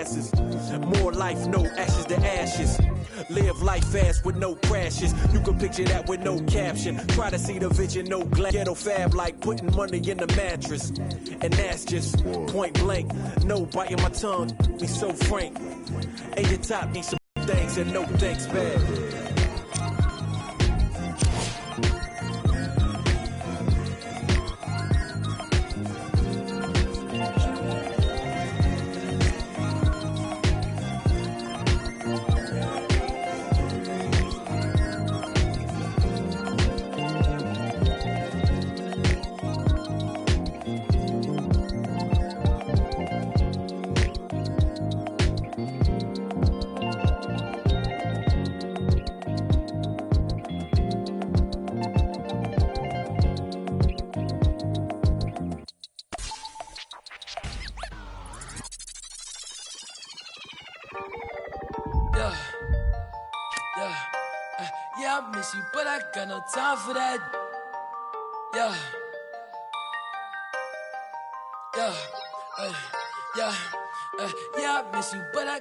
passes. More life, no ashes to ashes. Live life fast with no crashes. You can picture that with no caption. Try to see the vision, no glass. Ghetto fab like putting money in the mattress. And that's just point blank. No biting my tongue, be so frank. And your top needs some things and no thanks bad. Yeah, I miss you, but I got no time for that. Yeah, yeah, yeah, yeah, I miss you, but I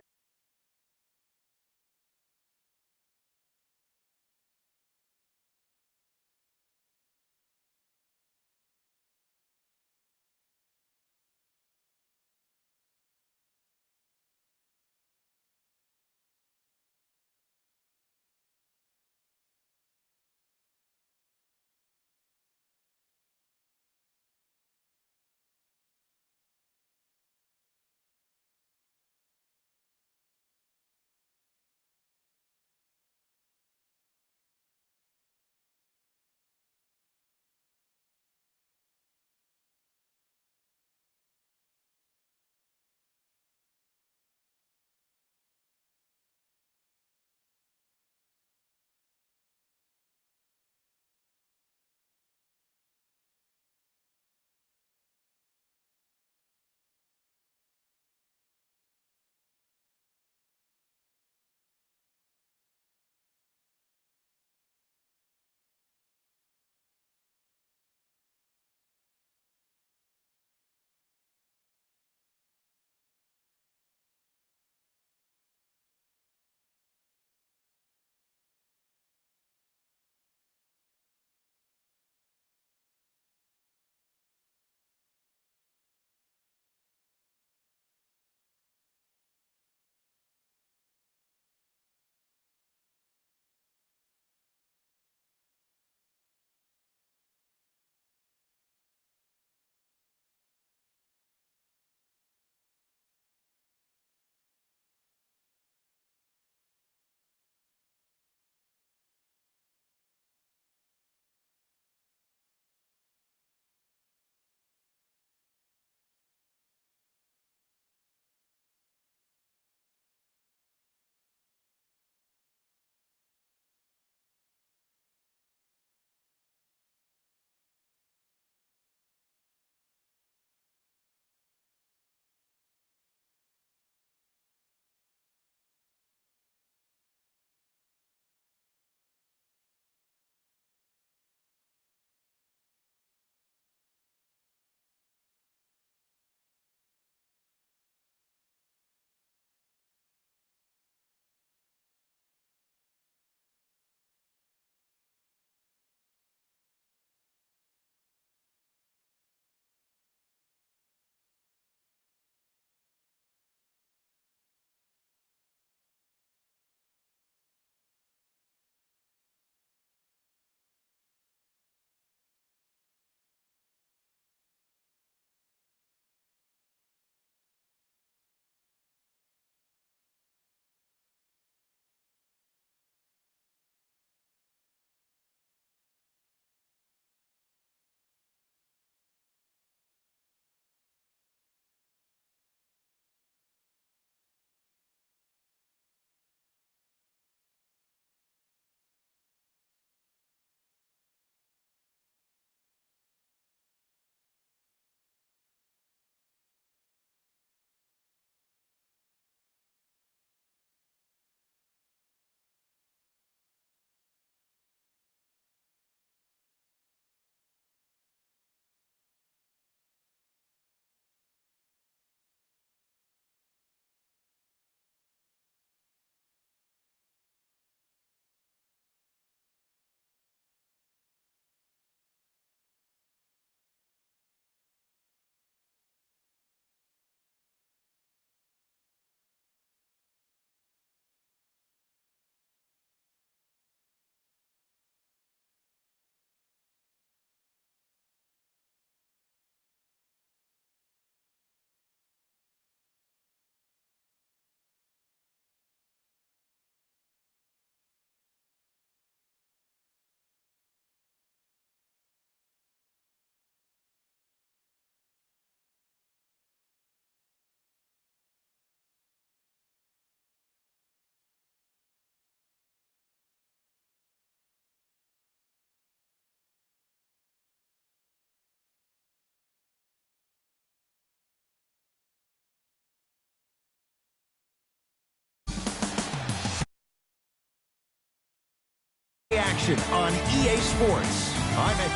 action on EA Sports. I'm at...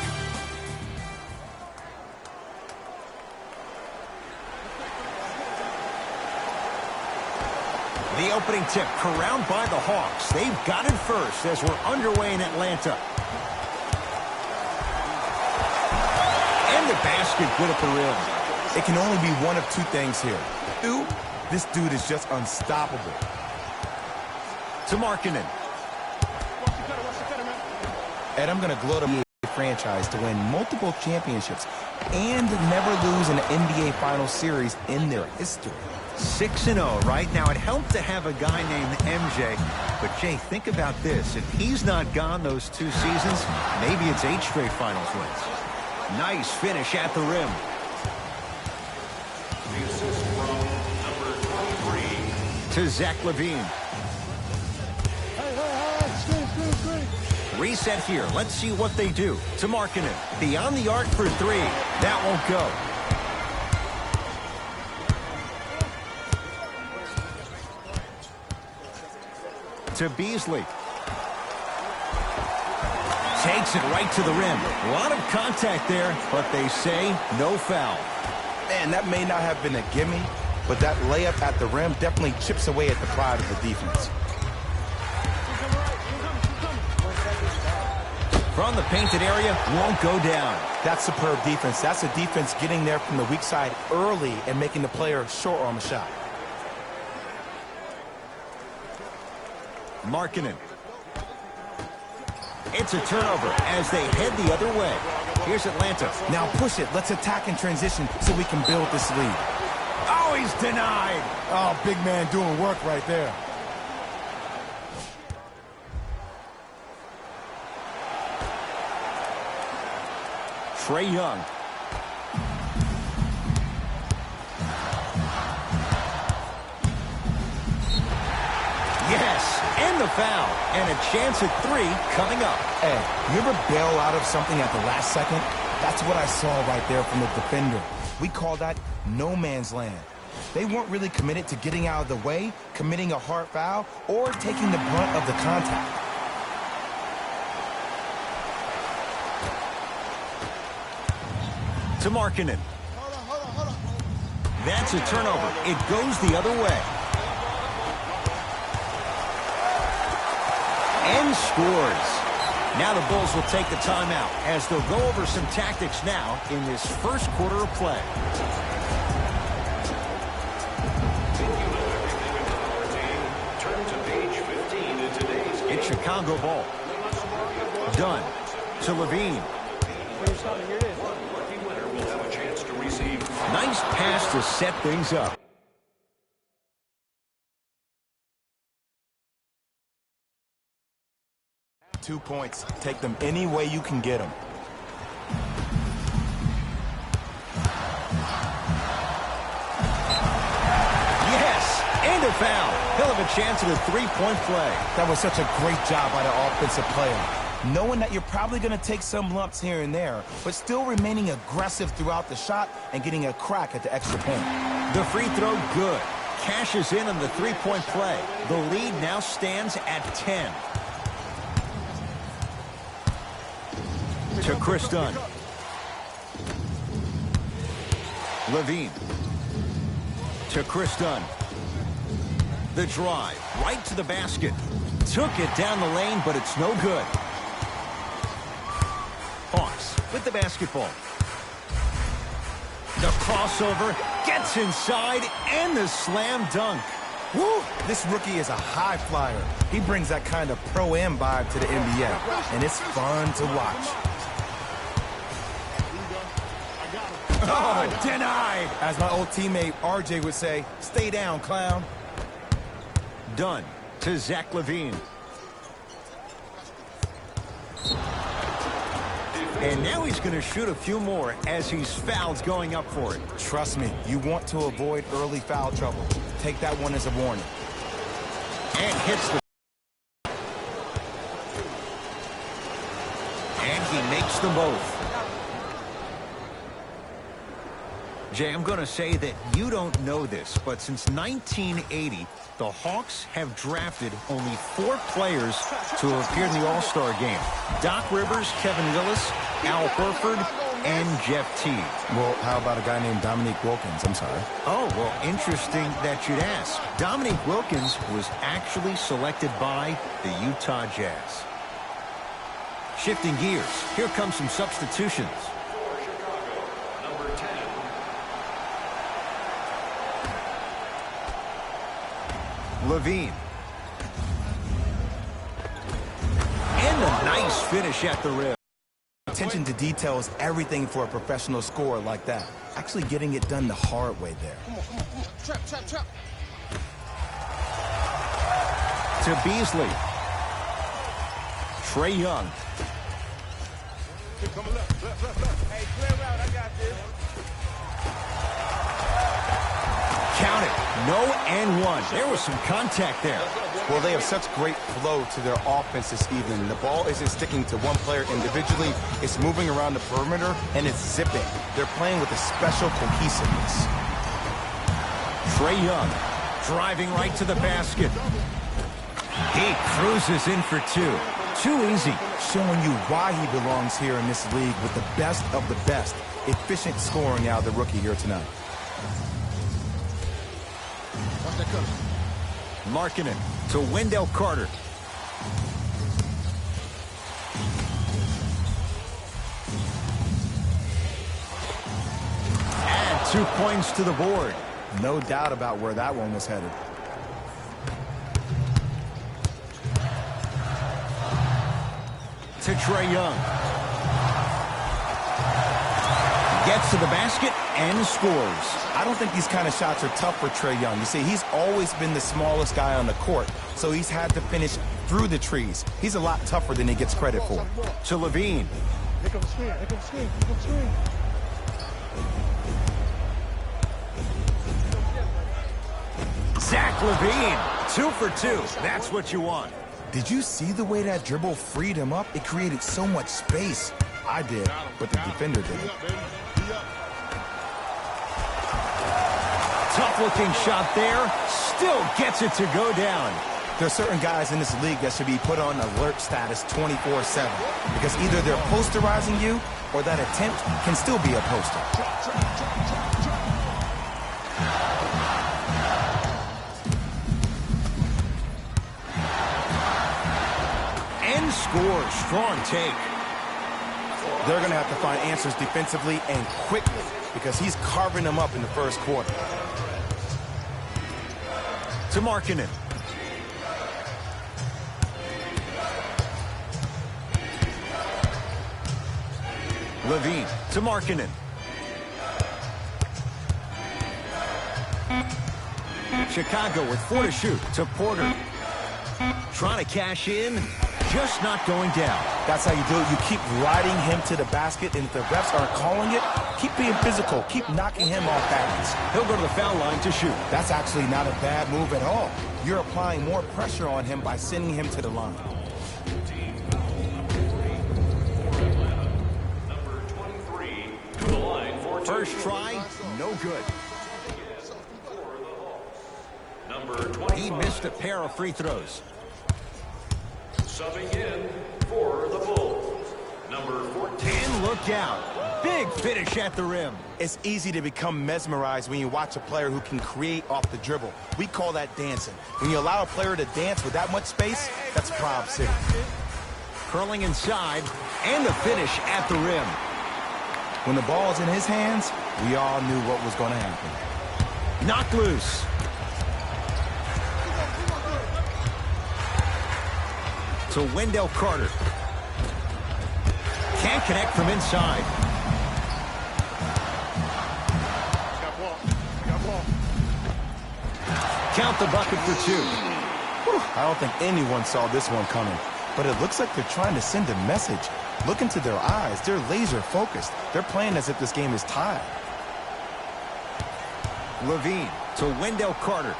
The opening tip, corralled by the Hawks. They've got it first as we're underway in Atlanta. And the basket good at the rim. It can only be one of two things here. This dude is just unstoppable. To Markkanen. And I'm going to gloat up the franchise to win multiple championships and never lose an NBA Finals series in their history. 6-0 right now. It helped to have a guy named MJ. But, Jay, think about this. If he's not gone those 2 seasons, maybe it's 8 straight Finals wins. Nice finish at the rim. The assist from number 23. To Zach LaVine. Reset here. Let's see what they do. To Markkanen. Beyond the arc for 3. That won't go. To Beasley. Takes it right to the rim. A lot of contact there, but they say no foul. Man, that may not have been a gimme, but that layup at the rim definitely chips away at the pride of the defense. From the painted area, won't go down. That's superb defense. That's a defense getting there from the weak side early and making the player short on the shot. Markkanen. It's a turnover as they head the other way. Here's Atlanta. Now push it. Let's attack in transition so we can build this lead. Oh, he's denied. Oh, big man doing work right there. Trae Young. Yes, and the foul. And a chance at 3 coming up. Hey, you ever bail out of something at the last second? That's what I saw right there from the defender. We call that no man's land. They weren't really committed to getting out of the way, committing a hard foul, or taking the brunt of the contact. To Markkanen. That's a turnover. It goes the other way. And scores. Now the Bulls will take the timeout as they'll go over some tactics now in this first quarter of play. Turn to page 15 in today's game. It's Chicago ball. Done. To LaVine. Lucky winner will have a chance to receive. Nice pass to set things up. Two points. Take them any way you can get them. Yes, and a foul. He'll have a chance at a 3-point play. That was such a great job by the offensive player. Knowing that you're probably going to take some lumps here and there, but still remaining aggressive throughout the shot and getting a crack at the extra point. The free throw, good. Cashes in on the 3-point play. The lead now stands at 10. To Chris Dunn. LaVine. To Chris Dunn. The drive, right to the basket. Took it down the lane, but it's no good. Hawks with the basketball. The crossover, gets inside, and the slam dunk. Woo! This rookie is a high flyer. He brings that kind of pro-am vibe to the NBA, and it's fun to watch. Oh, denied. As my old teammate RJ would say, stay down, clown. Dunn to Zach LaVine. And now he's going to shoot a few more as he's fouled going up for it. Trust me, you want to avoid early foul trouble. Take that one as a warning. And hits the... And he makes them both. Jay, I'm going to say that you don't know this, but since 1980, the Hawks have drafted only 4 players to have appeared in the All-Star game. Doc Rivers, Kevin Willis, Al Horford, and Jeff Teague. Well, how about a guy named Dominique Wilkins? I'm sorry. Oh, well, interesting that you'd ask. Dominique Wilkins was actually selected by the Utah Jazz. Shifting gears, here come some substitutions. For Chicago, number 10. Levine. And a nice finish at the rim. Attention to detail is everything for a professional scorer like that. Actually getting it done the hard way there. Trap. To Beasley. Trae Young. Hey, clear out. I got this. Count it. No and one. There was some contact there. Well, they have such great flow to their offense this evening. The ball isn't sticking to one player individually. It's moving around the perimeter, and it's zipping. They're playing with a special cohesiveness. Trae Young driving right to the basket. He cruises in for 2. Too easy. Showing you why he belongs here in this league with the best of the best. Efficient scoring out of the rookie here tonight. Markkanen to Wendell Carter. Add 2 points to the board. No doubt about where that one was headed. To Trae Young. Gets to the basket and scores. I don't think these kind of shots are tough for Trae Young. You see, he's always been the smallest guy on the court, so he's had to finish through the trees. He's a lot tougher than he gets credit for. To Levine. Here comes screen. Here comes screen. Here comes screen. Zach Levine. 2 for 2. That's what you want. Did you see the way that dribble freed him up? It created so much space. I did, but the defender didn't. Tough-looking shot there. Still gets it to go down. There are certain guys in this league that should be put on alert status 24/7 because either they're posterizing you or that attempt can still be a poster. And scores. Strong take. They're going to have to find answers defensively and quickly because he's carving them up in the first quarter. To Markkanen. Levine to Markkanen. Chicago with 4 to shoot to Porter. Trying to cash in, just not going down. That's how you do it. You keep riding him to the basket, and if the refs aren't calling it, keep being physical. Keep knocking him off balance. He'll go to the foul line to shoot. That's actually not a bad move at all. You're applying more pressure on him by sending him to the line. Number 23 to the line for 2. First try, no good. Number 25. He missed a pair of free throws. Subbing in for the Bulls. Number 14. And look out. Big finish at the rim. It's easy to become mesmerized when you watch a player who can create off the dribble. We call that dancing. When you allow a player to dance with that much space, that's Prob City. Curling inside, and the finish at the rim. When the ball's in his hands, we all knew what was going to happen. Knocked loose. To Wendell Carter. Can't connect from inside. Count the bucket for 2. I don't think anyone saw this one coming, but it looks like they're trying to send a message. Look into their eyes. They're laser focused. They're playing as if this game is tied. Levine to Wendell Carter.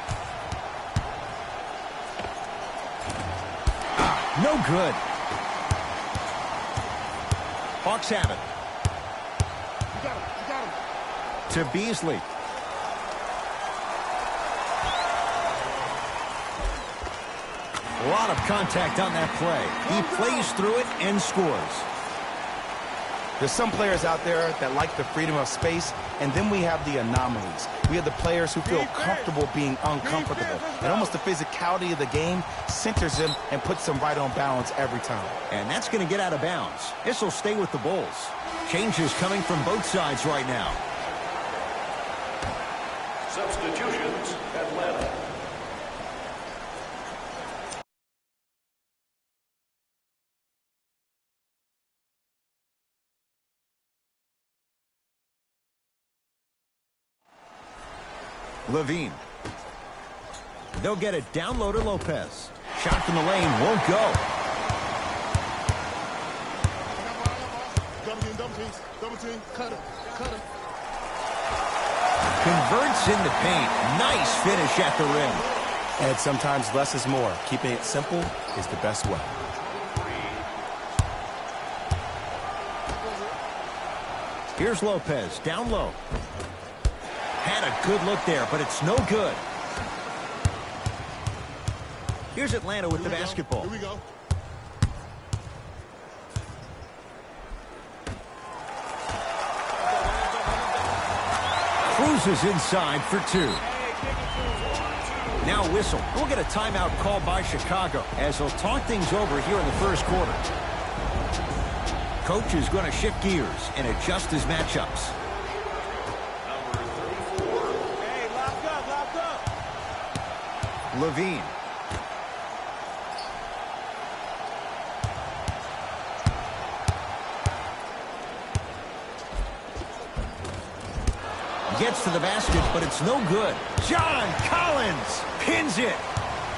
No good. Hawks have it. to Beasley. A lot of contact on that play. He plays through it and scores. There's some players out there that like the freedom of space, and then we have the anomalies. We have the players who feel comfortable being uncomfortable. And almost the physicality of the game centers them and puts them right on balance every time. And that's going to get out of bounds. This will stay with the Bulls. Changes coming from both sides right now. Substitutions, Atlanta. Levine. They'll get it down low to Lopez. Shot from the lane won't go. Double team. Cut him. Converts in the paint. Nice finish at the rim. And sometimes less is more. Keeping it simple is the best way. Here's Lopez, down low. Had a good look there, but it's no good. Here's Atlanta with the basketball. Here we go. Cruises inside for two. Now whistle. We'll get a timeout called by Chicago as they'll talk things over here in the first quarter. Coach is going to shift gears and adjust his matchups. Hey, lock up. Levine. Gets to the basket, but it's no good. John Collins pins it.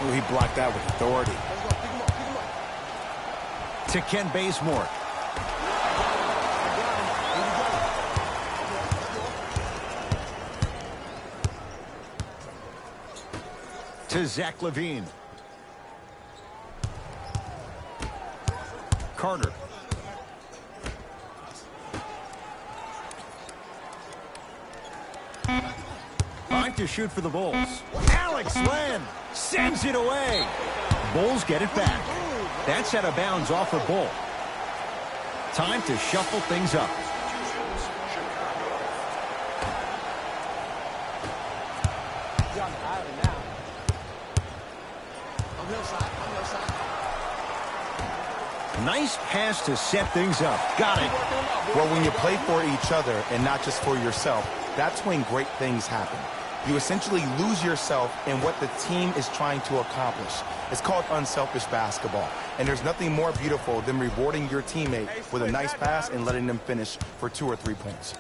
Ooh, he blocked that with authority. To Ken Bazemore. To Zach Levine. Carter. Time to shoot for the Bulls. Alex Len sends it away. Bulls get it back. That's out of bounds off a Bull. Time to shuffle things up. Nice pass to set things up. Got it. Well, when you play for each other and not just for yourself, that's when great things happen. You essentially lose yourself in what the team is trying to accomplish. It's called unselfish basketball. And there's nothing more beautiful than rewarding your teammate with a nice pass and letting them finish for 2 or 3 points.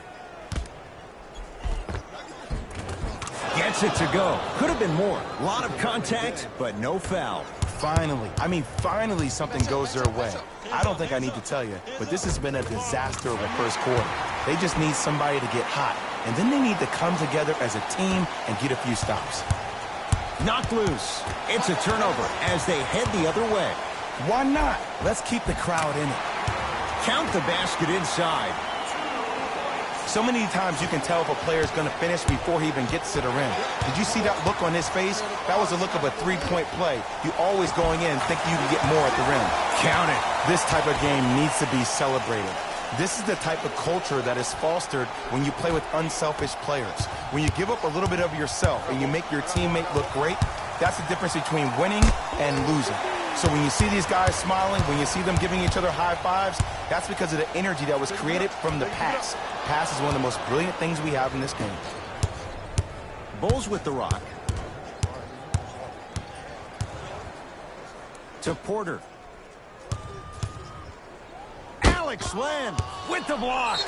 Gets it to go. Could have been more. A lot of contact, but no foul. Finally something goes their way. I don't think I need to tell you, but this has been a disaster of a first quarter. They just need somebody to get hot, and then they need to come together as a team and get a few stops. Knocked loose. It's a turnover as they head the other way. Why not? Let's keep the crowd in it. Count the basket inside. So many times you can tell if a player is going to finish before he even gets to the rim. Did you see that look on his face? That was the look of a three-point play. You always going in thinking you can get more at the rim. Count it. This type of game needs to be celebrated. This is the type of culture that is fostered when you play with unselfish players. When you give up a little bit of yourself and you make your teammate look great, that's the difference between winning and losing. So when you see these guys smiling, when you see them giving each other high fives, that's because of the energy that was created from the pass. Pass is one of the most brilliant things we have in this game. Bulls with the rock. To Porter. Alex Len with the block.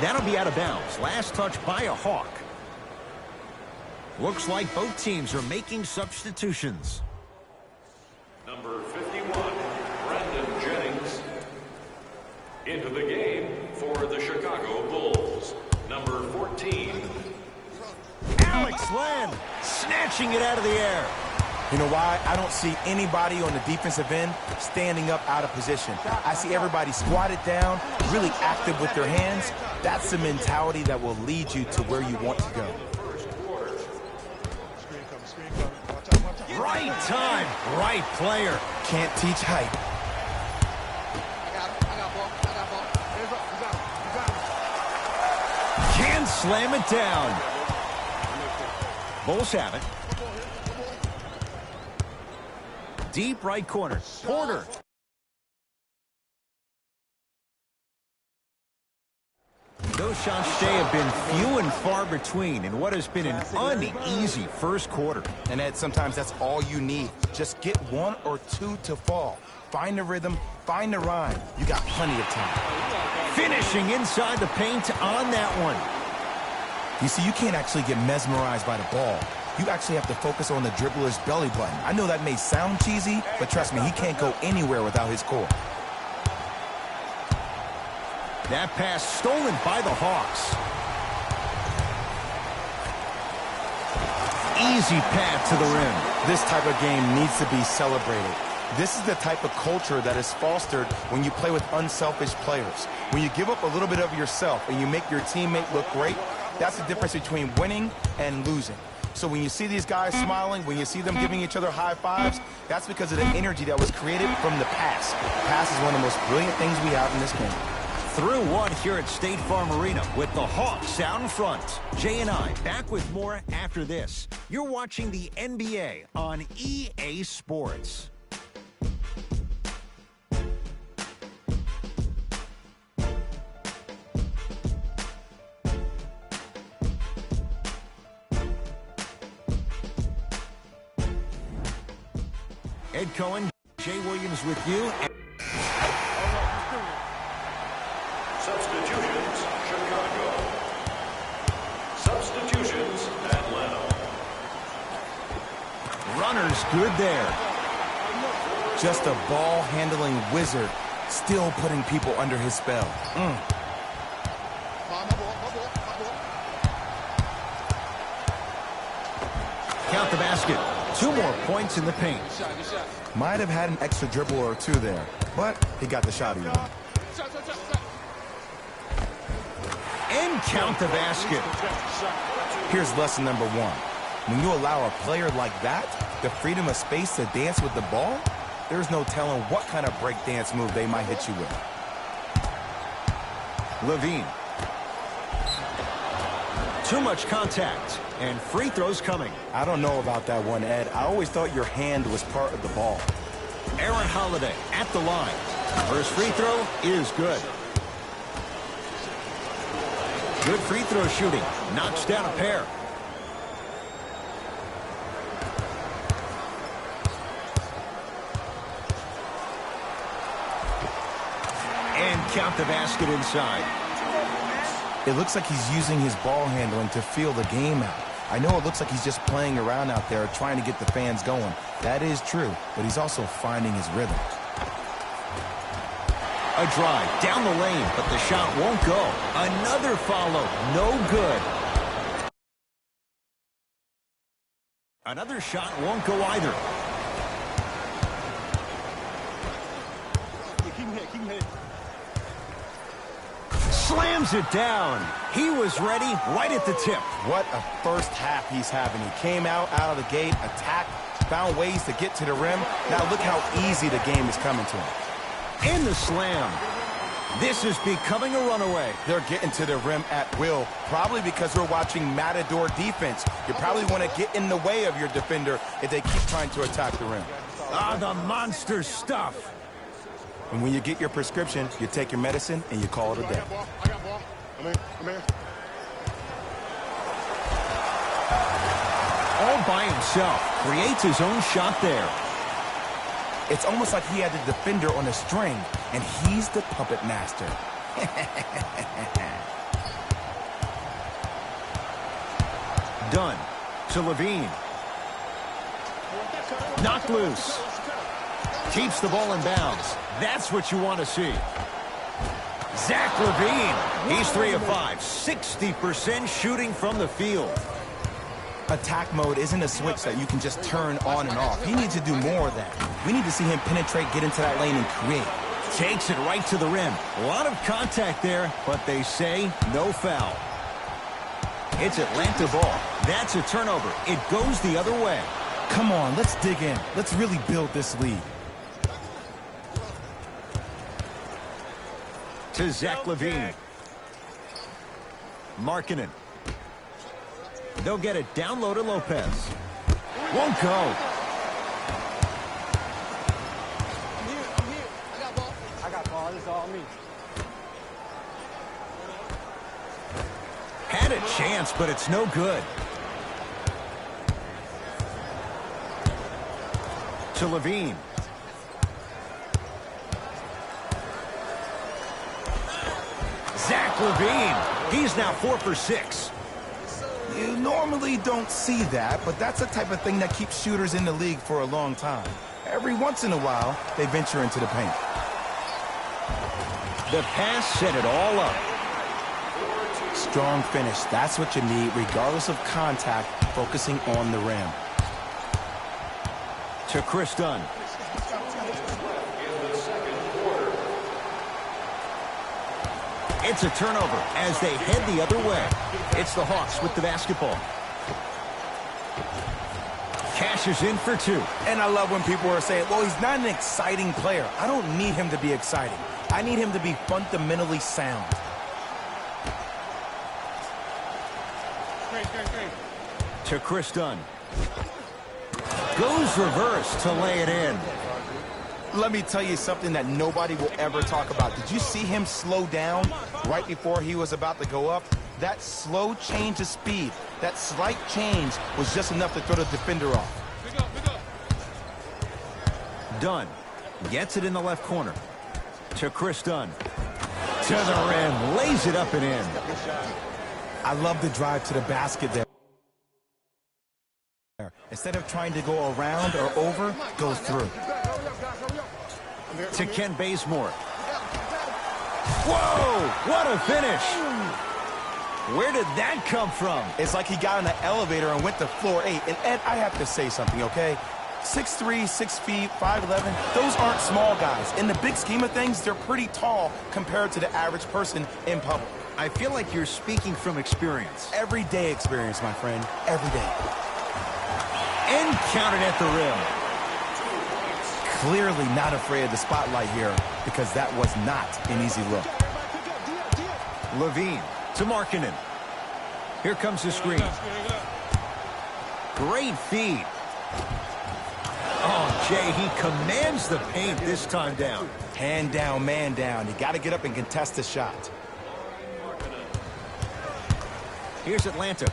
That'll be out of bounds. Last touch by a Hawk. Looks like both teams are making substitutions. Number 51, Brandon Jennings. Into the game for the Chicago Bulls. Number 14. Alex Len snatching it out of the air. You know why? I don't see anybody on the defensive end standing up out of position. I see everybody squatted down, really active with their hands. That's the mentality that will lead you to where you want to go. Right time, right player. Can't teach height. Can slam it down. Bulls have it. Deep right corner. Porter. Those shots today have been few and far between in what has been an uneasy first quarter. And Ed, sometimes that's all you need. Just get one or two to fall. Find the rhythm, find the rhyme. You got plenty of time. Finishing inside the paint on that one. You see, you can't actually get mesmerized by the ball. You actually have to focus on the dribbler's belly button. I know that may sound cheesy, but trust me, he can't go anywhere without his core. That pass stolen by the Hawks. Easy path to the rim. This type of game needs to be celebrated. This is the type of culture that is fostered when you play with unselfish players. When you give up a little bit of yourself and you make your teammate look great, that's the difference between winning and losing. So when you see these guys smiling, when you see them giving each other high fives, that's because of the energy that was created from the pass. The pass is one of the most brilliant things we have in this game. Through one here at State Farm Arena with the Hawks out in front. Jay and I back with more after this. You're watching the NBA on EA Sports. Ed Cohen, Jay Williams with you. Substitutions, Chicago. Substitutions, Atlanta. Runners good there. Just a ball-handling wizard, still putting people under his spell. Count the basket. 2 more points in the paint. Might have had an extra dribble or two there, but he got the shot he wanted. And count the basket. Here's lesson number 1. When you allow a player like that the freedom of space to dance with the ball, there's no telling what kind of break dance move they might hit you with. Levine. Too much contact, and free throws coming. I don't know about that one, Ed. I always thought your hand was part of the ball. Aaron Holiday at the line. First free throw is good. Good free throw shooting. Knocks down a pair. And count the basket inside. It looks like he's using his ball handling to feel the game out. I know it looks like he's just playing around out there trying to get the fans going. That is true, but he's also finding his rhythm. A drive down the lane, but the shot won't go. Another follow, no good. Another shot won't go either. Slams it down. He was ready right at the tip. What a first half he's having. He came out of the gate, attacked, found ways to get to the rim. Now look how easy the game is coming to him. And the slam. This is becoming a runaway. They're getting to the rim at will, probably because we're watching Matador defense. You probably want to get in the way of your defender if they keep trying to attack the rim. Ah, the monster stuff. And when you get your prescription, you take your medicine and you call it a day. I got ball. I'm in. All by himself. Creates his own shot there. It's almost like he had the defender on a string, and he's the puppet master. Dunn to Levine. Knocked loose. Keeps the ball in bounds. That's what you want to see. Zach LaVine. He's 3 of 5. 60% shooting from the field. Attack mode isn't a switch that you can just turn on and off. He needs to do more of that. We need to see him penetrate, get into that lane, and create. Takes it right to the rim. A lot of contact there, but they say no foul. It's Atlanta ball. That's a turnover. It goes the other way. Come on, let's dig in. Let's really build this lead. To Zach LaVine. Markkanen. They'll get it down low to Lopez. Won't go. I'm here. I got ball. I got ball. This is all me. Had a chance, but it's no good. To LaVine. Zach LaVine. He's now 4 for 6. You normally don't see that, but that's the type of thing that keeps shooters in the league for a long time. Every once in a while, they venture into the paint. The pass set it all up. Strong finish. That's what you need, regardless of contact, focusing on the rim. To Chris Dunn. It's a turnover as they head the other way. It's the Hawks with the basketball. Cashes in for 2. And I love when people are saying, well, he's not an exciting player. I don't need him to be exciting. I need him to be fundamentally sound. To Chris Dunn. Goes reverse to lay it in. Let me tell you something that nobody will ever talk about. Did you see him slow down right before he was about to go up? That slow change of speed, that slight change was just enough to throw the defender off. Dunn gets it in the left corner. To Chris Dunn. To the rim. Lays it up and in. I love the drive to the basket there. Instead of trying to go around or over, go through. To Ken Bazemore. Whoa! What a finish! Where did that come from? It's like he got in an elevator and went to floor 8. And Ed, I have to say something, okay? 6'3", 6 feet, 5'11", those aren't small guys. In the big scheme of things, they're pretty tall compared to the average person in public. I feel like you're speaking from experience. Everyday experience, my friend. Every day. And counted at the rim. Clearly not afraid of the spotlight here because that was not an easy look. LaVine to Markkanen. Here comes the screen. Great feed. Oh, Jay, he commands the paint this time down. Hand down, man down. You got to get up and contest the shot. Here's Atlanta.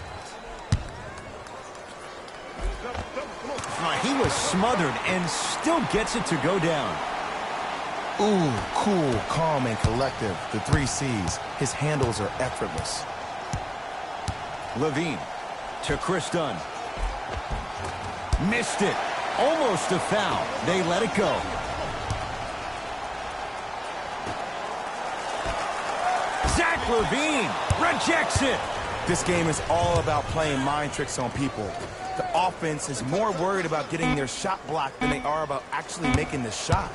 He was smothered and still gets it to go down. Ooh, cool, calm, and collective. The 3 C's. His handles are effortless. LaVine to Chris Dunn. Missed it. Almost a foul. They let it go. Zach LaVine rejects it. This game is all about playing mind tricks on people. The offense is more worried about getting their shot blocked than they are about actually making the shot.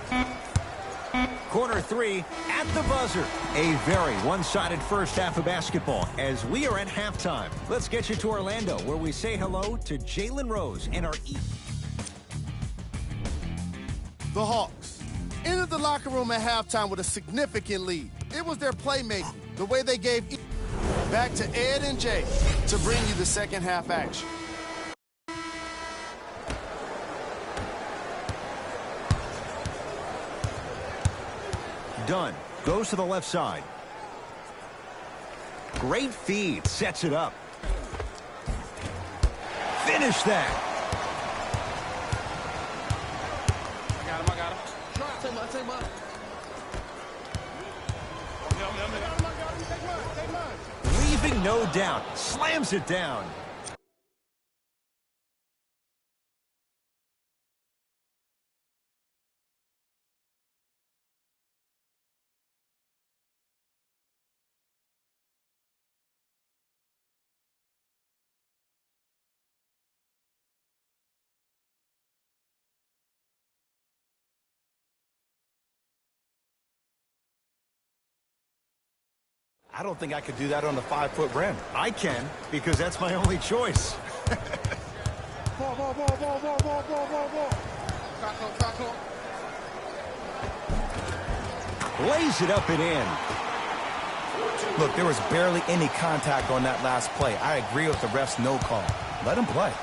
Corner 3 at the buzzer. A very one-sided first half of basketball as we are at halftime. Let's get you to Orlando where we say hello to Jalen Rose and our... The Hawks entered the locker room at halftime with a significant lead. It was their playmaking, the way they gave... Back to Ed and Jay to bring you the second half action. Dunn goes to the left side. Great feed, sets it up. Finish that. I got him. Take mine. Leaving no doubt. Slams it down. I don't think I could do that on the 5-foot rim. I can, because that's my only choice. Ball. Lays it up and in. Look, there was barely any contact on that last play. I agree with the ref's no call. Let him play.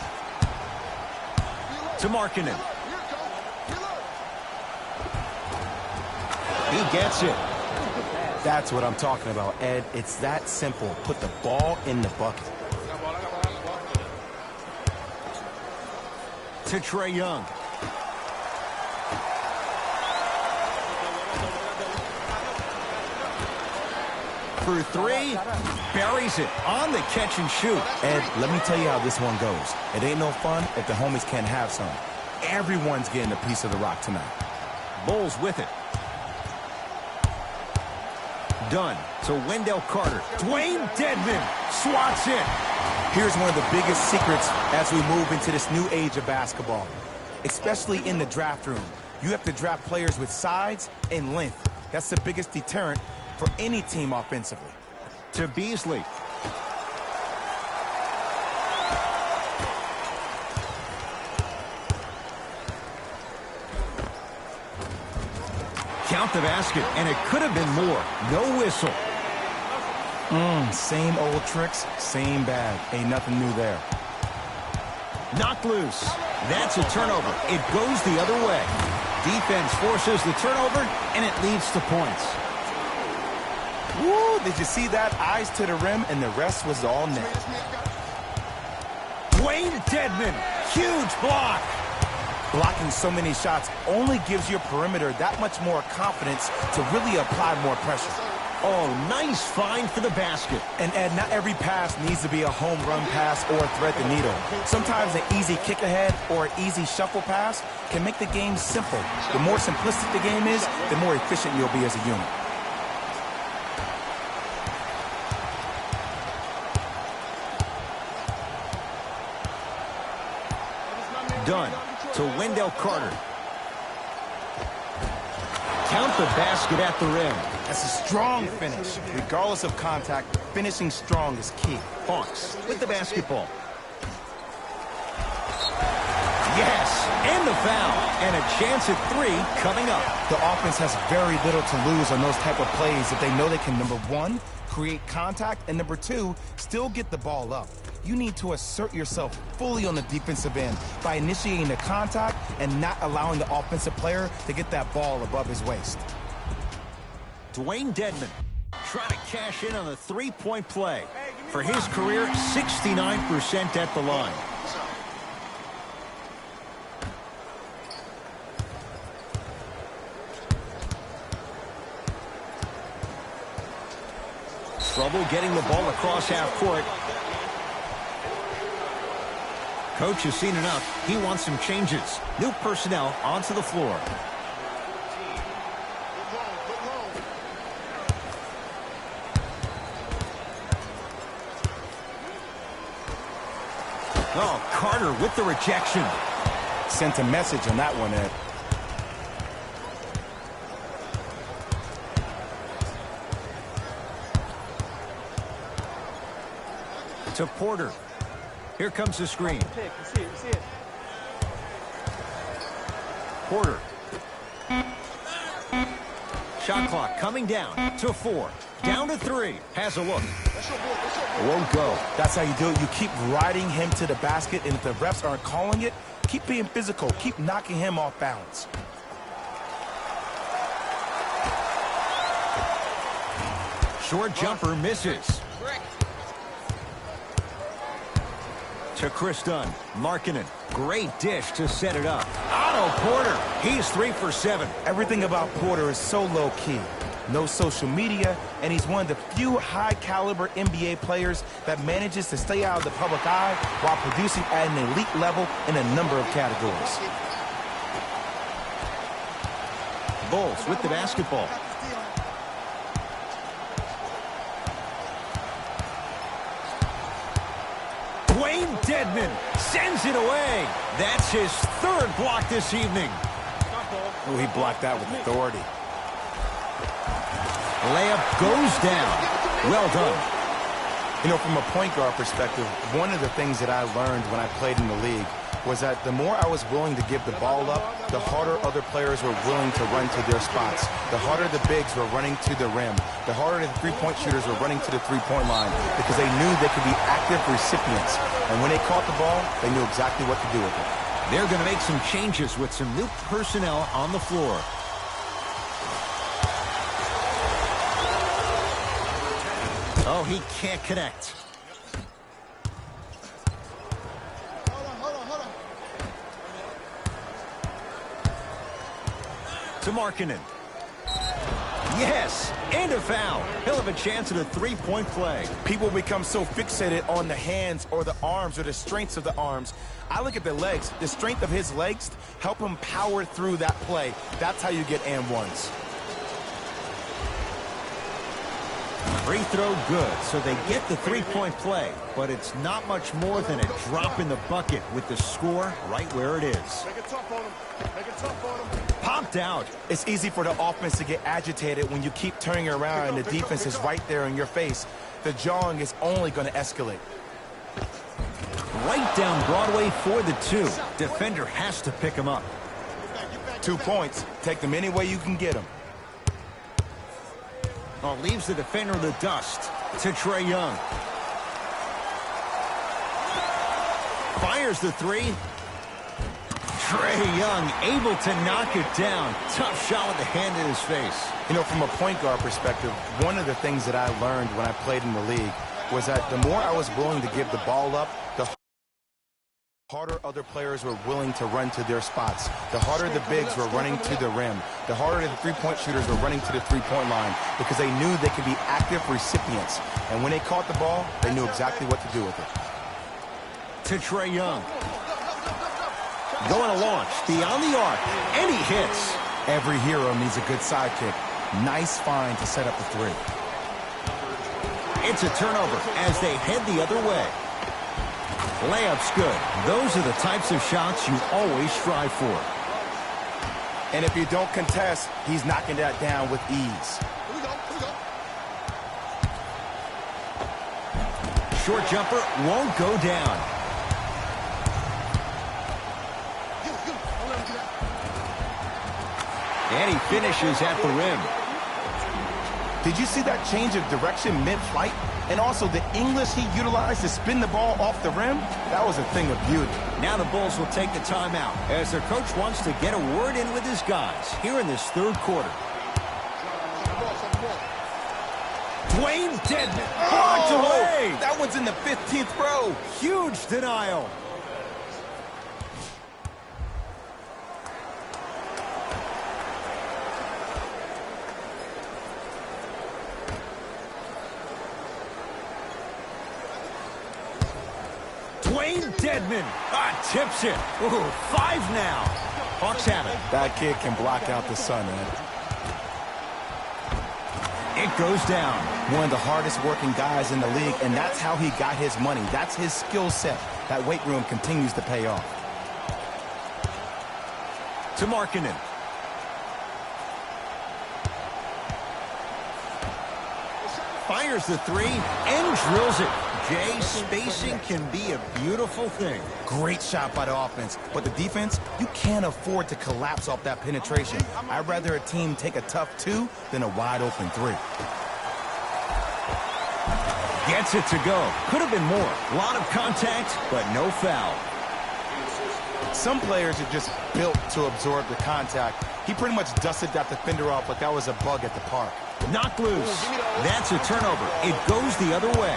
To Markkanen. He gets it. That's what I'm talking about, Ed. It's that simple. Put the ball in the bucket. To Trae Young. For three, buries it on the catch and shoot. Ed, let me tell you how this one goes. It ain't no fun if the homies can't have some. Everyone's getting a piece of the rock tonight. Bulls with it. Done to Wendell Carter. Dwayne Dedmon swats it. Here's one of the biggest secrets as we move into this new age of basketball, especially in the draft room. You have to draft players with size and length. That's the biggest deterrent for any team offensively. To Beasley. Count the basket, and it could have been more. No whistle. Same old tricks, same bag. Ain't nothing new there. Knocked loose. That's a turnover. It goes the other way. Defense forces the turnover, and it leads to points. Woo! Did you see that? Eyes to the rim, and the rest was all net. Dwayne Dedmon, huge block. Blocking so many shots only gives your perimeter that much more confidence to really apply more pressure. Oh, nice find for the basket. And Ed, not every pass needs to be a home run pass or thread the needle. Sometimes an easy kick ahead or an easy shuffle pass can make the game simple. The more simplistic the game is, the more efficient you'll be as a unit. Done to Wendell Carter. Count the basket at the rim. That's a strong finish. Regardless of contact, finishing strong is key. Hawks with the basketball. Yes, and the foul. And a chance at three coming up. The offense has very little to lose on those type of plays if they know they can, number one, create contact, and number two, still get the ball up. You need to assert yourself fully on the defensive end by initiating the contact and not allowing the offensive player to get that ball above his waist. Dwayne Dedmon trying to cash in on the three-point play. For his career, 69% at the line. Trouble getting the ball across half court. Coach has seen enough. He wants some changes. New personnel onto the floor. Oh, Carter with the rejection. Sent a message on that one, Ed. To Porter. Here comes the screen. You see it. Porter. Shot clock coming down to 4. Down to 3. Has a look. Won't go. That's how you do it. You keep riding him to the basket, and if the refs aren't calling it, keep being physical. Keep knocking him off balance. Short jumper misses. To Chris Dunn. Markkanen. Great dish to set it up. Otto Porter. He's 3 for 7. Everything about Porter is so low-key. No social media, and he's one of the few high-caliber NBA players that manages to stay out of the public eye while producing at an elite level in a number of categories. Bulls with the basketball. Dwayne Dedmon sends it away. That's his 3rd block this evening. Oh, he blocked that with authority. Layup goes down. Well done. You know, from a point guard perspective, one of the things that I learned when I played in the league was that the more I was willing to give the ball up, the harder other players were willing to run to their spots. The harder the bigs were running to the rim. The harder the three-point shooters were running to the three-point line because they knew they could be active recipients. And when they caught the ball, they knew exactly what to do with it. They're going to make some changes with some new personnel on the floor. Oh, he can't connect. To Markkanen. Yes, and a foul. He'll have a chance at a three-point play. People become so fixated on the hands or the arms or the strengths of the arms. I look at the legs. The strength of his legs help him power through that play. That's how you get and ones. Free throw good, so they get the three-point play, but it's not much more than a drop in the bucket with the score right where it is. Make it tough on him. Make it tough on him. Popped out. It's easy for the offense to get agitated when you keep turning around and the defense is right there in your face. The jawing is only going to escalate. Right down Broadway for the two. Defender has to pick him up. 2 points. Take them any way you can get them. Oh, leaves the defender in the dust. To Trae Young. Fires the three. Trae Young able to knock it down. Tough shot with the hand in his face. You know, from a point guard perspective, one of the things that I learned when I played in the league was that the more I was willing to give the ball up, the harder other players were willing to run to their spots. The harder the bigs were running to the rim. The harder the three-point shooters were running to the three-point line because they knew they could be active recipients. And when they caught the ball, they knew exactly what to do with it. To Trae Young. Going to launch beyond the arc, and he hits. Every hero needs a good sidekick. Nice find to set up the three. It's a turnover as they head the other way. Layup's good. Those are the types of shots you always strive for. And if you don't contest, he's knocking that down with ease. Short jumper won't go down. And he finishes at the rim. Did you see that change of direction mid-flight? And also the English he utilized to spin the ball off the rim? That was a thing of beauty. Now the Bulls will take the timeout as their coach wants to get a word in with his guys here in this third quarter. Dwayne Dedmon blocked away. That one's in the 15th row. Huge denial. Dwayne Dedmon tips it. Ooh, 5 now. Hawks have it. That kid can block out the sun, man. It goes down. One of the hardest working guys in the league, and that's how he got his money. That's his skill set. That weight room continues to pay off. To Markkanen. Fires the three and drills it. Jay, spacing can be a beautiful thing. Great shot by the offense, but the defense, you can't afford to collapse off that penetration. I'd rather a team take a tough 2 than a wide open 3. Gets it to go. Could have been more. A lot of contact, but no foul. Some players are just built to absorb the contact. He pretty much dusted that defender off like that was a bug at the park. Knocked loose. That's a turnover. It goes the other way.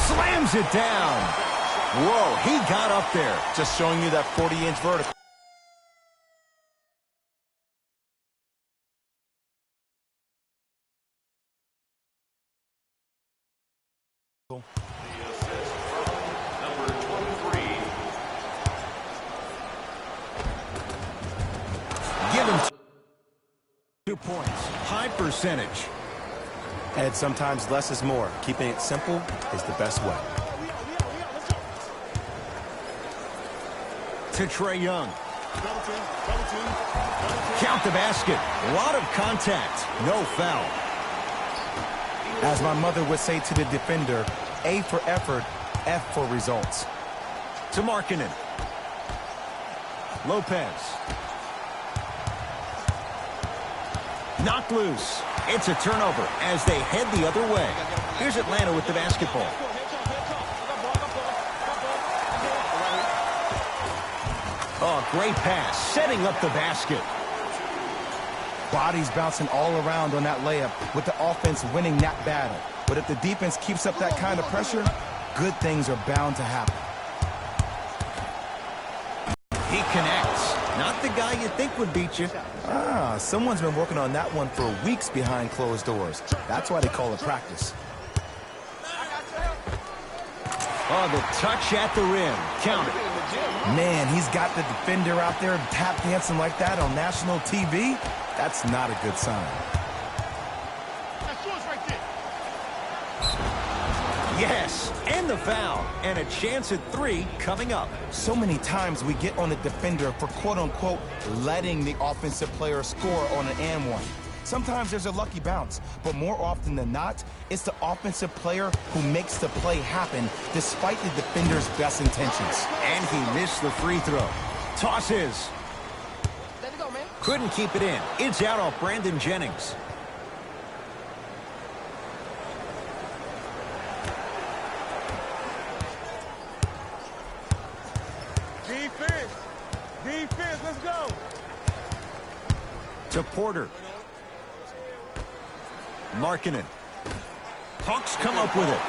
Slams it down. Whoa, he got up there. Just showing you that 40-inch vertical. Number 23. Give him 2 points. High percentage. And sometimes less is more. Keeping it simple is the best way. To Trae Young. Count the basket. A lot of contact. No foul. As my mother would say to the defender, A for effort, F for results. To Markkanen. Lopez. Knocked loose. It's a turnover as they head the other way. Here's Atlanta with the basketball. Oh, great pass, setting up the basket. Bodies bouncing all around on that layup with the offense winning that battle. But if the defense keeps up that kind of pressure, good things are bound to happen. He connects. Not the guy you think would beat you. Someone's been working on that one for weeks behind closed doors. That's why they call it practice. Oh, the touch at the rim. Count it. Man, he's got the defender out there tap dancing like that on national TV. That's not a good sign. Yes, and the foul. And a chance at 3 coming up. So many times we get on the defender for quote-unquote letting the offensive player score on an and one. Sometimes there's a lucky bounce, but more often than not, it's the offensive player who makes the play happen despite the defender's best intentions. And he missed the free throw. Tosses. Let it go, man. Couldn't keep it in. It's out off Brandon Jennings. Defense. Defense, let's go. To Porter. Markkanen. Hawks come up with it.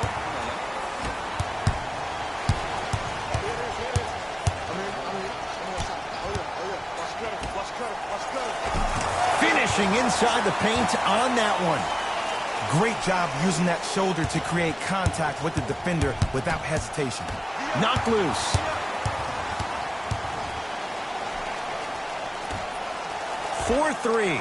Finishing inside the paint on that one. Great job using that shoulder to create contact with the defender without hesitation. Knocked loose. For 3.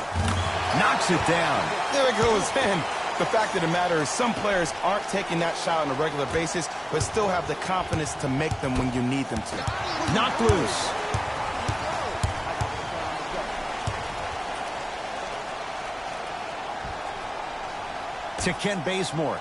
Knocks it down. There it goes in. The fact of the matter is some players aren't taking that shot on a regular basis, but still have the confidence to make them when you need them to. Knocked loose. To Ken Bazemore.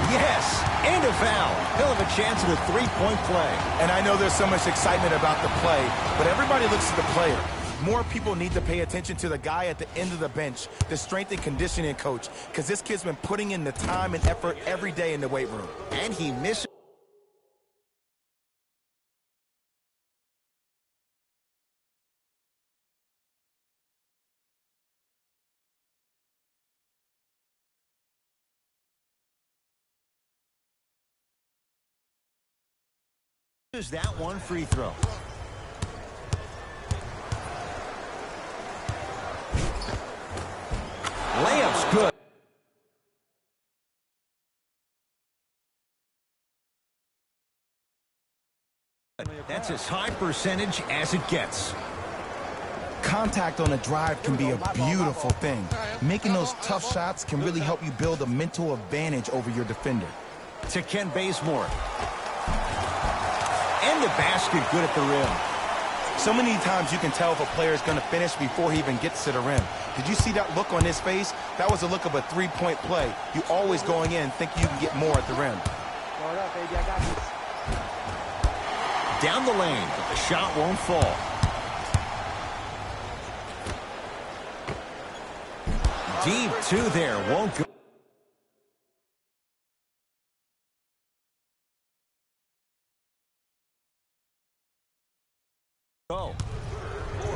Yes, and a foul. He'll have a chance at a 3-point play. And I know there's so much excitement about the play, but everybody looks at the player. More people need to pay attention to the guy at the end of the bench, the strength and conditioning coach, because this kid's been putting in the time and effort every day in the weight room. And he misses. That one free throw. Layup's good. That's as high percentage as it gets. Contact on a drive can be a beautiful thing. Making those tough shots can really help you build a mental advantage over your defender. To Ken Bazemore. And the basket good at the rim. So many times you can tell if a player is going to finish before he even gets to the rim. Did you see that look on his face? That was a look of a three-point play. You always going in thinking you can get more at the rim. Hold up, baby, I got this. Down the lane, but the shot won't fall. Deep 2 there, won't go.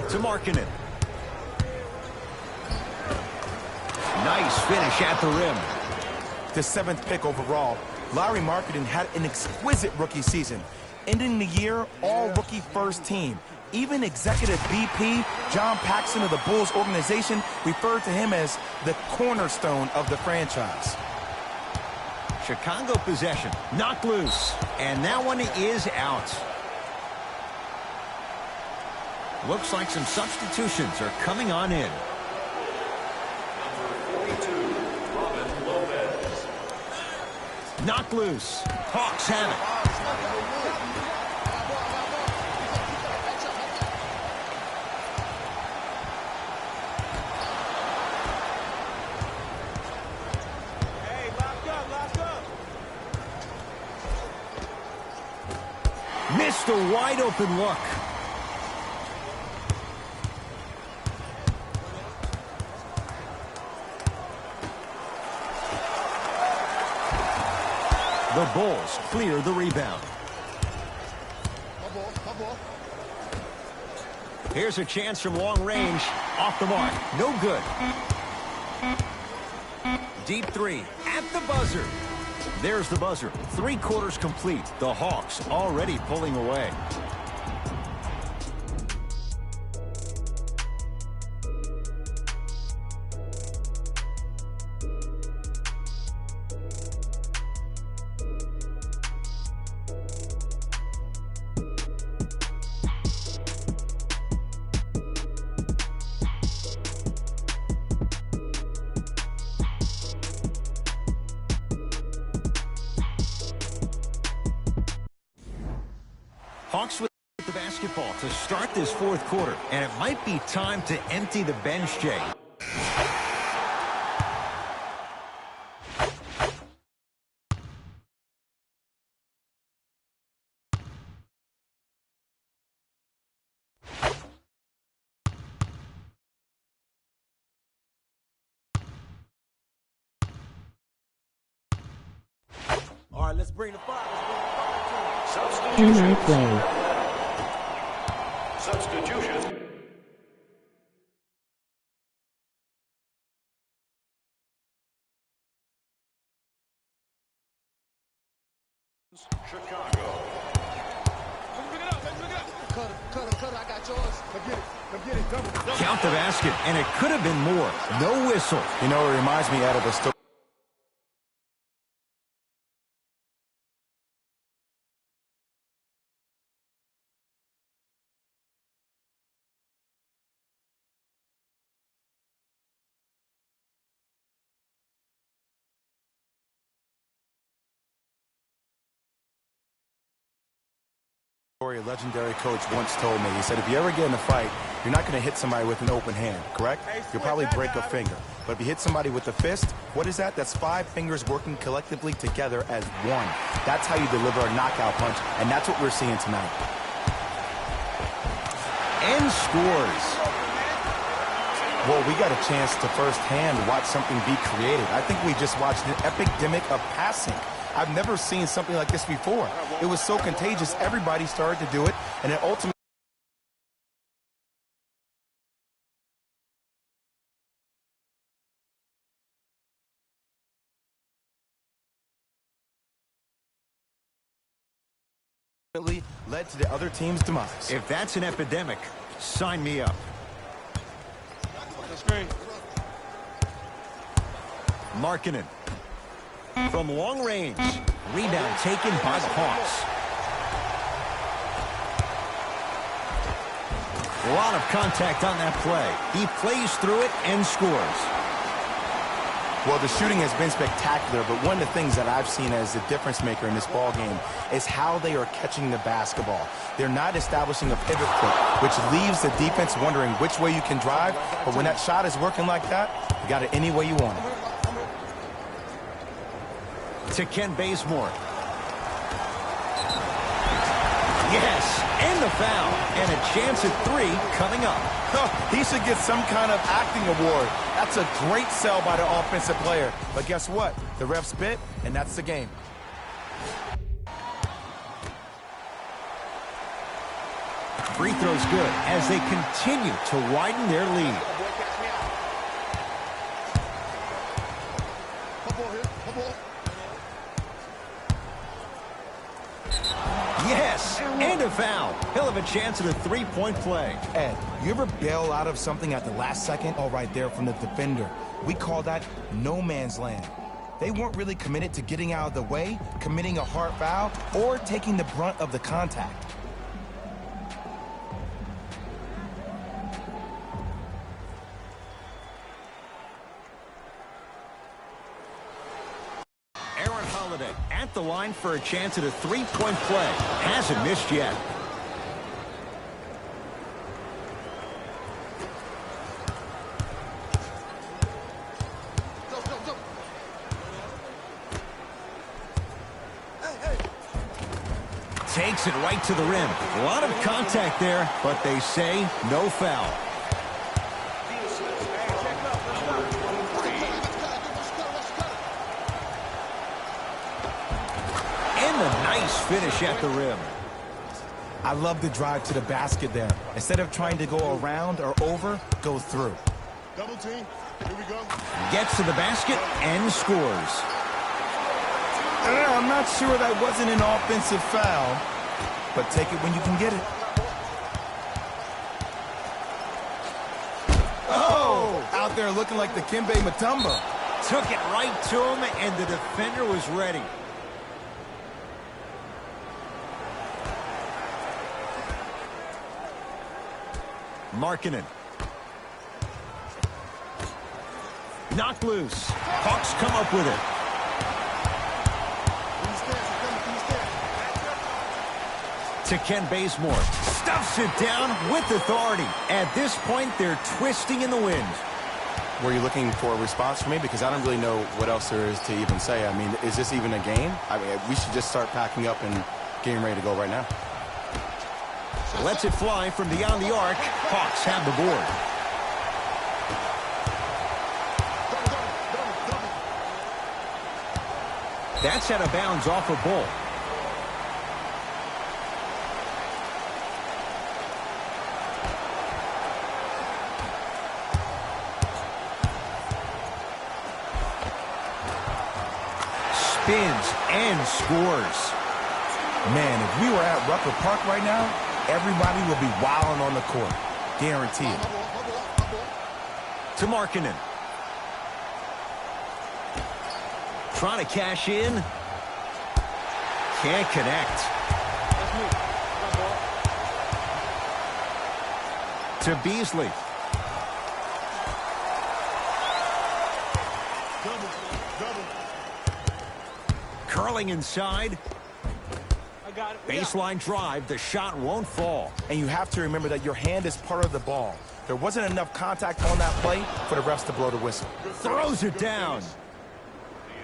To Markkanen. Nice finish at the rim. The 7th pick overall, Lauri Markkanen had an exquisite rookie season. Ending the year, all-rookie first team. Even executive BP, John Paxson of the Bulls organization, referred to him as the cornerstone of the franchise. Chicago possession, knocked loose, and that one is out. Looks like some substitutions are coming on in. Knocked loose. Hawks have it. Missed a wide open look. The Bulls clear the rebound. Here's a chance from long range. Off the mark. No good. Deep three. At the buzzer. There's the buzzer. 3 quarters complete. The Hawks already pulling away. Hawks with the basketball to start this 4th quarter, and it might be time to empty the bench, Jay. All right, let's bring the fire. Substitution. Substitution. Chicago. Cut, I got yours. Get it, double. Count the basket, and it could have been more. No whistle. You know, it reminds me out of a story. A legendary coach once told me, he said, if you ever get in a fight, you're not going to hit somebody with an open hand, correct? You'll probably break a finger. But if you hit somebody with a fist, what is that? That's 5 fingers working collectively together as one. That's how you deliver a knockout punch, and that's what we're seeing tonight. And scores. Well, we got a chance to firsthand watch something be created. I think we just watched an epidemic of passing. I've never seen something like this before. It was so contagious, everybody started to do it, and it ultimately led to the other team's demise. If that's an epidemic, sign me up. Markkanen. From long range. Rebound taken by the Hawks. A lot of contact on that play. He plays through it and scores. Well, the shooting has been spectacular, but one of the things that I've seen as the difference maker in this ball game is how they are catching the basketball. They're not establishing a pivot foot, which leaves the defense wondering which way you can drive, but when that shot is working like that, you got it any way you want it. To Kent Bazemore. Yes, and the foul, and a chance at 3 coming up. He should get some kind of acting award. That's a great sell by the offensive player. But guess what? The ref spit, and that's the game. Free throw's good as they continue to widen their lead. Yes, and a foul. He'll have a chance at a 3-point play. Ed, you ever bail out of something at the last second? All right there from the defender. We call that no man's land. They weren't really committed to getting out of the way, committing a hard foul, or taking the brunt of the contact. At the line for a chance at a 3-point play. Hasn't missed yet. Takes it right to the rim. A lot of contact there, but they say no foul. And a nice finish at the rim. I love the drive to the basket there. Instead of trying to go around or over, go through. Double team. Here we go. Gets to the basket and scores. I'm not sure that wasn't an offensive foul, but take it when you can get it. Oh! Out there looking like the Kimbe Mutombo. Took it right to him, and the defender was ready. Markkanen. Knocked loose. Hawks come up with it. To Ken Bazemore. Stuffs it down with authority. At this point, they're twisting in the wind. Were you looking for a response from me? Because I don't really know what else there is to even say. I mean, is this even a game? I mean, we should just start packing up and getting ready to go right now. Lets it fly from beyond the arc. Hawks have the board. That's out of bounds off a Bull. Spins and scores. Man, if we were at Rucker Park right now, everybody will be wilding on the court. Guaranteed. To Markkanen. Trying to cash in. Can't connect. To Beasley. Curling inside. Baseline drive. The shot won't fall. And you have to remember that your hand is part of the ball. There wasn't enough contact on that play for the refs to blow the whistle. Throws it down.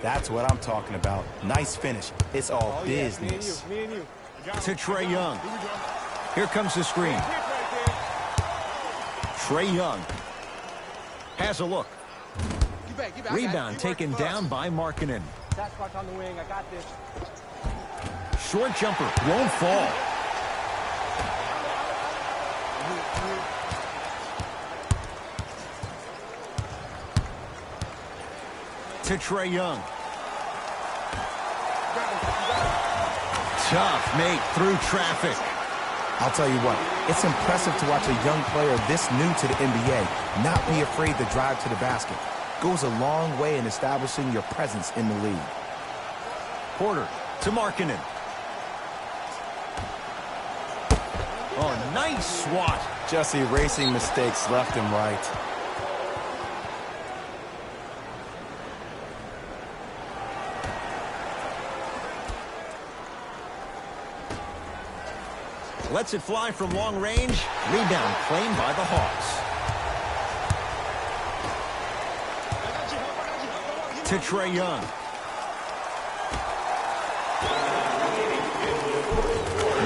That's what I'm talking about. Nice finish. It's all business. Me and you. To Trae Young. Here comes the screen. Trae Young has a look. Get back. Rebound taken down by Markkanen. Sasquatch on the wing. I got this. Short jumper won't fall. To Trae Young. Tough make through traffic. I'll tell you what, it's impressive to watch a young player this new to the NBA not be afraid to drive to the basket. Goes a long way in establishing your presence in the league. Porter to Markkanen. Oh, nice swat. Just erasing mistakes left and right. Lets it fly from long range. Rebound claimed by the Hawks. To Trae Young.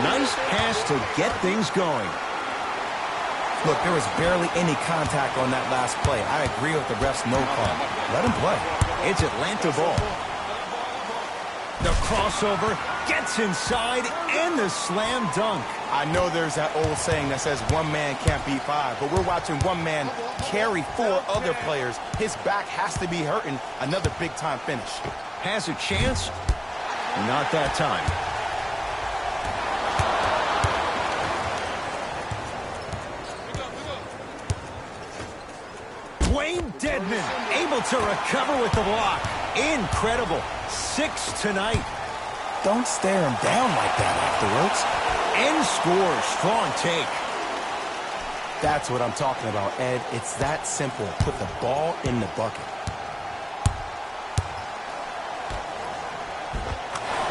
Nice pass to get things going. Look, there was barely any contact on that last play. I agree with the ref's no call. Let him play. It's Atlanta ball. The crossover gets inside and the slam dunk. I know there's that old saying that says one man can't beat five, but we're watching one man carry four other players. His back has to be hurting. Another big-time finish. Has a chance? Not that time. Dwayne Dedmon able to recover with the block. Incredible. 6 tonight. Don't stare him down like that afterwards. And scores. Strong take. That's what I'm talking about, Ed. It's that simple. Put the ball in the bucket.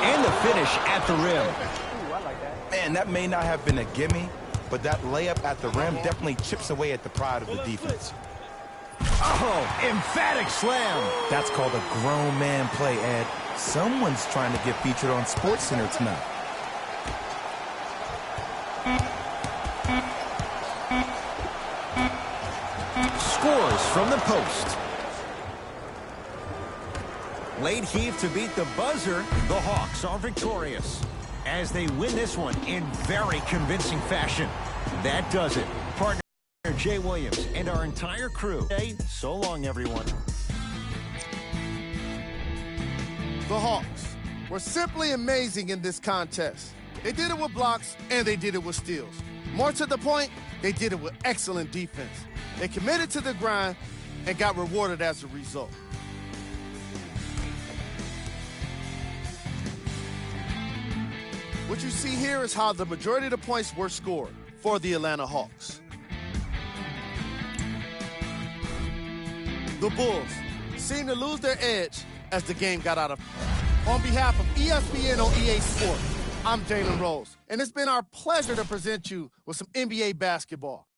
And the finish at the rim. Ooh, I like that. Man, that may not have been a gimme, but that layup at the rim definitely chips away at the pride of the defense. Oh, emphatic slam. That's called a grown man play, Ed. Someone's trying to get featured on SportsCenter tonight. Scores from the post. Late heave to beat the buzzer. The Hawks are victorious as they win this one in very convincing fashion. That does it. Partner Jay Williams and our entire crew. Hey, so long, everyone. The Hawks were simply amazing in this contest. They did it with blocks, and they did it with steals. More to the point, they did it with excellent defense. They committed to the grind and got rewarded as a result. What you see here is how the majority of the points were scored for the Atlanta Hawks. The Bulls seemed to lose their edge as the game got out of hand. On behalf of ESPN on EA Sports, I'm Jalen Rose, and it's been our pleasure to present you with some NBA basketball.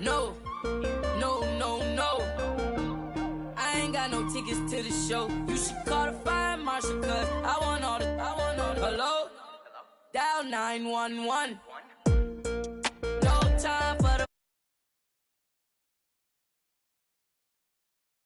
No, I ain't got no tickets to the show. You should call the fire marshal, cause I want all the, hello? Dial 911. No time for the